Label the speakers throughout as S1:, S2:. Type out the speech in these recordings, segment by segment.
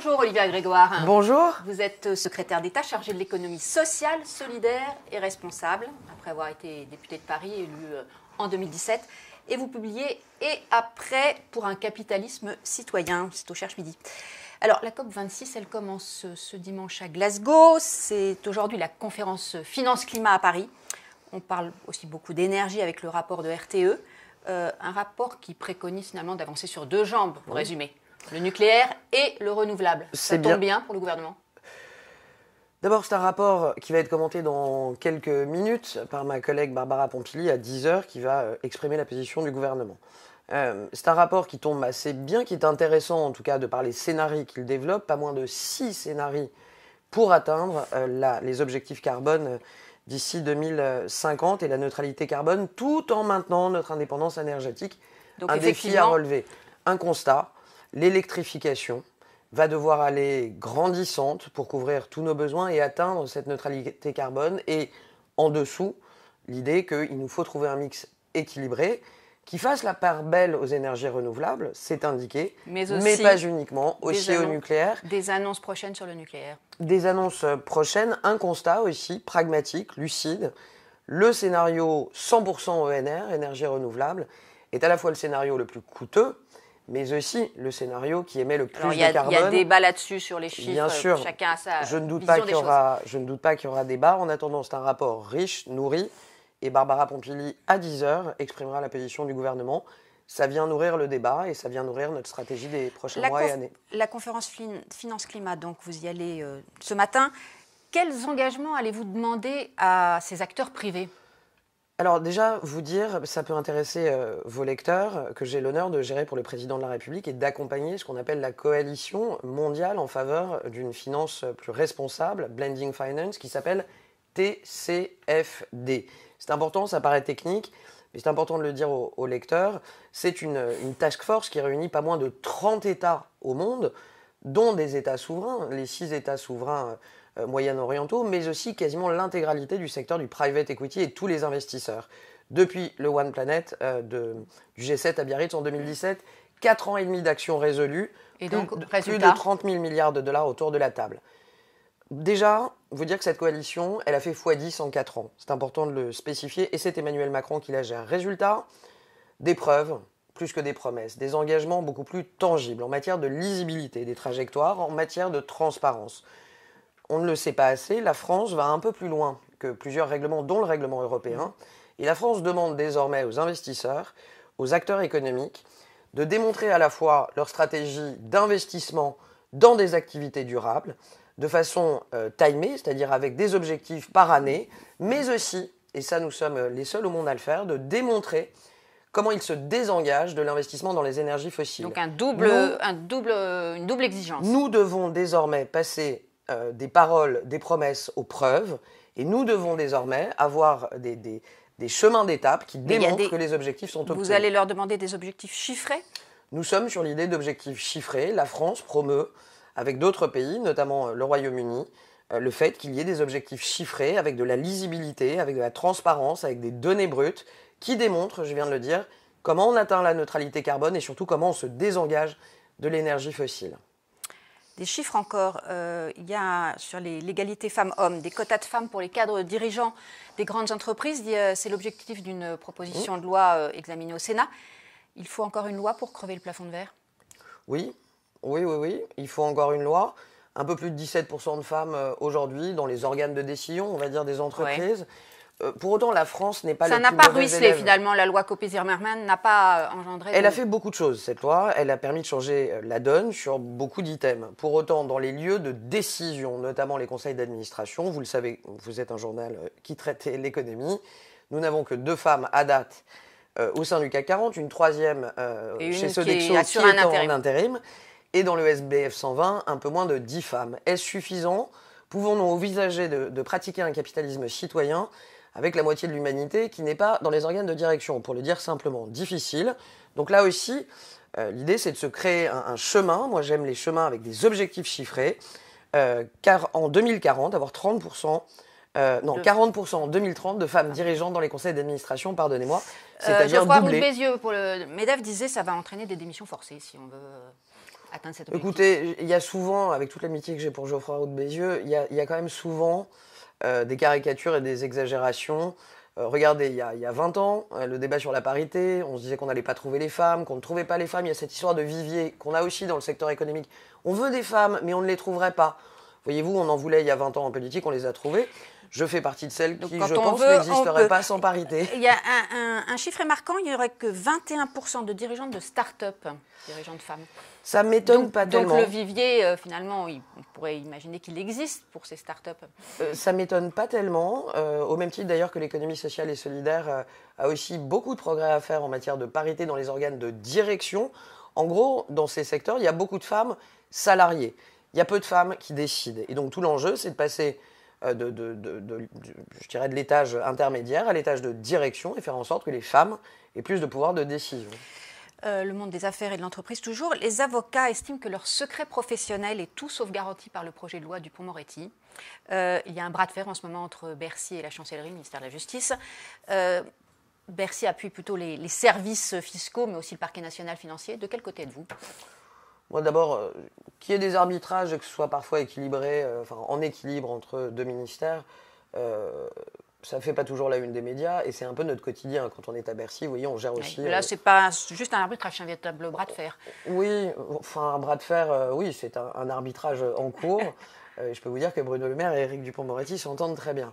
S1: Bonjour Olivia Grégoire.
S2: Bonjour.
S1: Vous êtes secrétaire d'État chargée de l'économie sociale, solidaire et responsable, après avoir été députée de Paris, élue en 2017. Et vous publiez « Et après pour un capitalisme citoyen », c'est au Cherche Midi. Alors la COP26, elle commence ce dimanche à Glasgow. C'est aujourd'hui la conférence Finance-Climat à Paris. On parle aussi beaucoup d'énergie avec le rapport de RTE. Un rapport qui préconise finalement d'avancer sur deux jambes, pour résumer. Le nucléaire et le renouvelable. Ça tombe bien pour le gouvernement?
S2: D'abord, c'est un rapport qui va être commenté dans quelques minutes par ma collègue Barbara Pompili à 10h qui va exprimer la position du gouvernement. C'est un rapport qui tombe assez bien, qui est intéressant en tout cas de par les scénarios qu'il développe, pas moins de 6 scénarios pour atteindre les objectifs carbone d'ici 2050 et la neutralité carbone, tout en maintenant notre indépendance énergétique. Donc, un défi à relever. Un constat, l'électrification va devoir aller grandissante pour couvrir tous nos besoins et atteindre cette neutralité carbone. Et en dessous, l'idée qu'il nous faut trouver un mix équilibré qui fasse la part belle aux énergies renouvelables, c'est indiqué, mais pas uniquement, aussi au nucléaire.
S1: Des annonces prochaines sur le nucléaire.
S2: Des annonces prochaines, un constat aussi pragmatique, lucide. Le scénario 100% ENR, énergie renouvelable, est à la fois le scénario le plus coûteux, mais aussi le scénario qui émet le plus de carbone.
S1: Il y a débat là-dessus sur les chiffres,
S2: bien sûr,
S1: chacun a sa
S2: je ne doute
S1: vision
S2: pas
S1: des choses.
S2: Je ne doute pas qu'il y aura débat. En attendant, c'est un rapport riche, nourri, et Barbara Pompili, à 10h, exprimera la position du gouvernement. Ça vient nourrir le débat et ça vient nourrir notre stratégie des prochains mois et années.
S1: La conférence Finance-Climat, donc vous y allez ce matin. Quels engagements allez-vous demander à ces acteurs privés ?
S2: Alors déjà, vous dire, ça peut intéresser vos lecteurs, que j'ai l'honneur de gérer pour le président de la République et d'accompagner ce qu'on appelle la coalition mondiale en faveur d'une finance plus responsable, Blending Finance, qui s'appelle TCFD. C'est important, ça paraît technique, mais c'est important de le dire aux lecteurs. C'est une task force qui réunit pas moins de 30 États au monde, dont des États souverains, les 6 États souverains moyen-orientaux, mais aussi quasiment l'intégralité du secteur du private equity et tous les investisseurs. Depuis le One Planet du G7 à Biarritz en 2017, 4 ans et demi d'actions résolues,
S1: et donc,
S2: plus de 30 000 milliards de dollars autour de la table. Déjà, vous dire que cette coalition, elle a fait x10 en 4 ans. C'est important de le spécifier, et c'est Emmanuel Macron qui la gère. Résultat, des preuves, plus que des promesses, des engagements beaucoup plus tangibles en matière de lisibilité des trajectoires, en matière de transparence. On ne le sait pas assez, la France va un peu plus loin que plusieurs règlements, dont le règlement européen. Et la France demande désormais aux investisseurs, aux acteurs économiques, de démontrer à la fois leur stratégie d'investissement dans des activités durables, de façon timée, c'est-à-dire avec des objectifs par année, mais aussi, et ça nous sommes les seuls au monde à le faire, de démontrer comment ils se désengagent de l'investissement dans les énergies fossiles.
S1: Donc une double exigence.
S2: Nous devons désormais passer des paroles, des promesses aux preuves, et nous devons désormais avoir des chemins d'étape qui démontrent que les objectifs sont obtenus.
S1: Vous allez leur demander des objectifs chiffrés ?
S2: Nous sommes sur l'idée d'objectifs chiffrés. La France promeut, avec d'autres pays, notamment le Royaume-Uni, le fait qu'il y ait des objectifs chiffrés, avec de la lisibilité, avec de la transparence, avec des données brutes, qui démontrent, je viens de le dire, comment on atteint la neutralité carbone et surtout comment on se désengage de l'énergie fossile.
S1: Des chiffres encore, il y a sur l'égalité femmes-hommes, des quotas de femmes pour les cadres dirigeants des grandes entreprises. C'est l'objectif d'une proposition de loi examinée au Sénat. Il faut encore une loi pour crever le plafond de verre ?
S2: Oui. Il faut encore une loi. Un peu plus de 17% de femmes aujourd'hui dans les organes de décision, on va dire, des entreprises. Ouais. Pour autant, la France n'est pas le plus mauvais élève. Ça n'a pas ruisselé,
S1: finalement. La loi Copé-Zimmermann n'a pas engendré...
S2: Elle a fait beaucoup de choses, cette loi. Elle a permis de changer la donne sur beaucoup d'items. Pour autant, dans les lieux de décision, notamment les conseils d'administration, vous le savez, vous êtes un journal qui traite l'économie, nous n'avons que 2 femmes à date au sein du CAC 40, une troisième chez Sodexo qui est en intérim. Et dans le SBF 120, un peu moins de 10 femmes. Est-ce suffisant ? Pouvons-nous envisager de pratiquer un capitalisme citoyen avec la moitié de l'humanité qui n'est pas dans les organes de direction ? Pour le dire simplement, difficile. Donc là aussi, l'idée c'est de se créer un chemin. Moi j'aime les chemins avec des objectifs chiffrés. Car en 2040, avoir 40% en 2030 de femmes dirigeantes dans les conseils d'administration, pardonnez-moi, c'est-à-dire doubler.
S1: Bézieux, pour le MEDEF, disait que ça va entraîner des démissions forcées si on veut... atteindre cet objectif?
S2: Écoutez, il y a souvent, avec toute l'amitié que j'ai pour Geoffroy Roux de Bézieux, il y a quand même souvent des caricatures et des exagérations. Regardez, il y a 20 ans, le débat sur la parité, on se disait qu'on n'allait pas trouver les femmes, qu'on ne trouvait pas les femmes. Il y a cette histoire de vivier qu'on a aussi dans le secteur économique. On veut des femmes, mais on ne les trouverait pas. Voyez-vous, on en voulait il y a 20 ans en politique, on les a trouvées. Je fais partie de celles qui, je pense, n'existeraient pas sans parité.
S1: Il y a un chiffre marquant, il n'y aurait que 21% de dirigeantes de start-up, dirigeantes femmes.
S2: Ça ne m'étonne pas tellement.
S1: Donc le vivier, finalement, on pourrait imaginer qu'il existe pour ces start-up.
S2: Ça ne m'étonne pas tellement, au même titre d'ailleurs que l'économie sociale et solidaire a aussi beaucoup de progrès à faire en matière de parité dans les organes de direction. En gros, dans ces secteurs, il y a beaucoup de femmes salariées. Il y a peu de femmes qui décident. Et donc tout l'enjeu, c'est de passer je dirais de l'étage intermédiaire à l'étage de direction et faire en sorte que les femmes aient plus de pouvoir de décision.
S1: Le monde des affaires et de l'entreprise toujours. Les avocats estiment que leur secret professionnel est tout sauf garanti par le projet de loi Dupond-Moretti. Il y a un bras de fer en ce moment entre Bercy et la chancellerie, le ministère de la Justice. Bercy appuie plutôt les services fiscaux, mais aussi le parquet national financier. De quel côté êtes-vous ?
S2: Moi, d'abord, qu'il y ait des arbitrages et que ce soit parfois équilibré, en équilibre entre deux ministères, ça ne fait pas toujours la une des médias et c'est un peu notre quotidien. Quand on est à Bercy, vous voyez, on gère aussi...
S1: Là, ce n'est pas juste un arbitrage, c'est un véritable bras de fer.
S2: Oui, un bras de fer, oui, c'est un arbitrage en cours. Je peux vous dire que Bruno Le Maire et Éric Dupond-Moretti s'entendent très bien.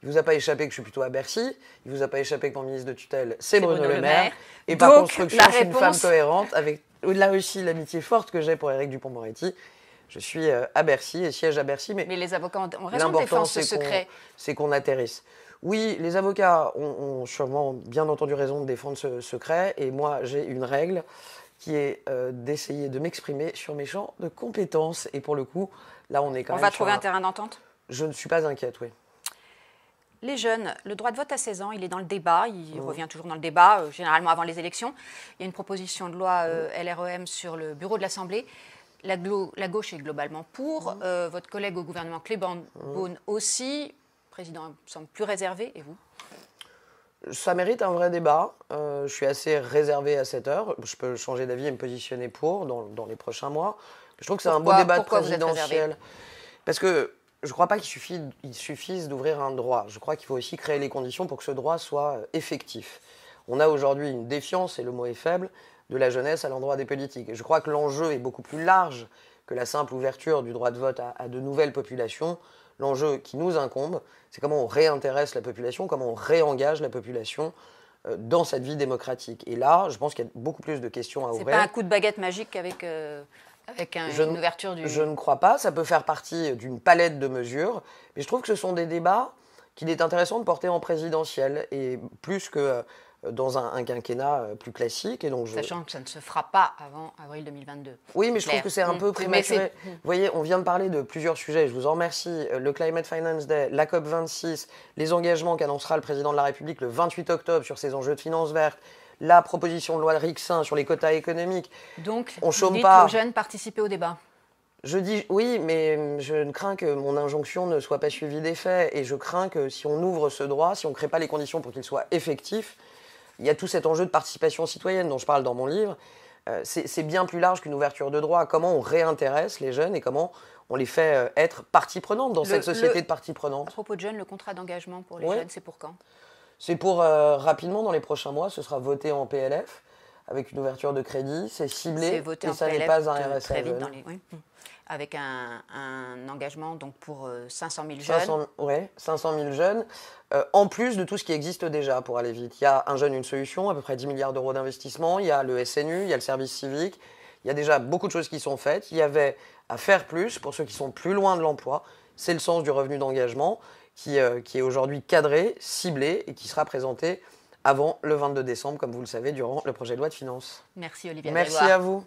S2: Il ne vous a pas échappé que je suis plutôt à Bercy. Il ne vous a pas échappé que mon ministre de tutelle, c'est Bruno Le Maire. Et par construction, je suis une femme cohérente avec... Là aussi, l'amitié forte que j'ai pour Éric Dupond-Moretti. Je suis à Bercy et siège à Bercy. Mais
S1: les avocats ont raison de défendre ce secret.
S2: C'est qu'on atterrisse. Oui, les avocats ont sûrement bien entendu raison de défendre ce secret. Et moi, j'ai une règle qui est d'essayer de m'exprimer sur mes champs de compétences. Et pour le coup, là, on est quand même...
S1: On va trouver un terrain d'entente ?
S2: Je ne suis pas inquiète, oui.
S1: Les jeunes, le droit de vote à 16 ans, il est dans le débat, il revient toujours dans le débat, généralement avant les élections. Il y a une proposition de loi LREM sur le bureau de l'Assemblée. La gauche est globalement pour. Votre collègue au gouvernement, Clément Beaune aussi. Le président semble plus réservé. Et vous ?
S2: Ça mérite un vrai débat. Je suis assez réservé à cette heure. Je peux changer d'avis et me positionner pour dans les prochains mois. Je trouve que c'est un beau débat présidentiel. Parce que je ne crois pas qu'il suffise d'ouvrir un droit. Je crois qu'il faut aussi créer les conditions pour que ce droit soit effectif. On a aujourd'hui une défiance, et le mot est faible, de la jeunesse à l'endroit des politiques. Et je crois que l'enjeu est beaucoup plus large que la simple ouverture du droit de vote à de nouvelles populations. L'enjeu qui nous incombe, c'est comment on réintéresse la population, comment on réengage la population dans cette vie démocratique. Et là, je pense qu'il y a beaucoup plus de questions à ouvrir.
S1: C'est pas un coup de baguette magique avec une ouverture du...
S2: Je ne crois pas. Ça peut faire partie d'une palette de mesures. Mais je trouve que ce sont des débats qu'il est intéressant de porter en présidentiel et plus que dans un quinquennat plus classique. Et donc
S1: Sachant que ça ne se fera pas avant avril 2022.
S2: Oui, mais je trouve que c'est un peu prématuré. Vous voyez, on vient de parler de plusieurs sujets. Je vous en remercie. Le Climate Finance Day, la COP26, les engagements qu'annoncera le président de la République le 28 octobre sur ces enjeux de finances vertes, la proposition de loi de Rixin sur les quotas économiques.
S1: Donc,
S2: on chôme
S1: dites
S2: pas.
S1: Aux jeunes participer au débat.
S2: Je dis oui, mais je crains que mon injonction ne soit pas suivie d'effet. Et je crains que si on ouvre ce droit, si on ne crée pas les conditions pour qu'il soit effectif, il y a tout cet enjeu de participation citoyenne dont je parle dans mon livre. C'est bien plus large qu'une ouverture de droit. Comment on réintéresse les jeunes et comment on les fait être partie prenante dans cette société de partie prenante.
S1: À propos de jeunes, le contrat d'engagement pour les jeunes, c'est pour quand ?
S2: C'est pour rapidement, dans les prochains mois, ce sera voté en PLF avec une ouverture de crédit. C'est ciblé et ça n'est pas un RSA jeune.
S1: Avec un engagement donc pour 500 000 jeunes.
S2: 500 000 jeunes, en plus de tout ce qui existe déjà pour aller vite. Il y a un jeune, une solution, à peu près 10 milliards d'euros d'investissement, il y a le SNU, il y a le service civique, il y a déjà beaucoup de choses qui sont faites. Il y avait à faire plus pour ceux qui sont plus loin de l'emploi. C'est le sens du revenu d'engagement qui est aujourd'hui cadré, ciblé et qui sera présenté avant le 22 décembre, comme vous le savez, durant le projet de loi de finances.
S1: Merci Olivier.
S2: Merci à vous.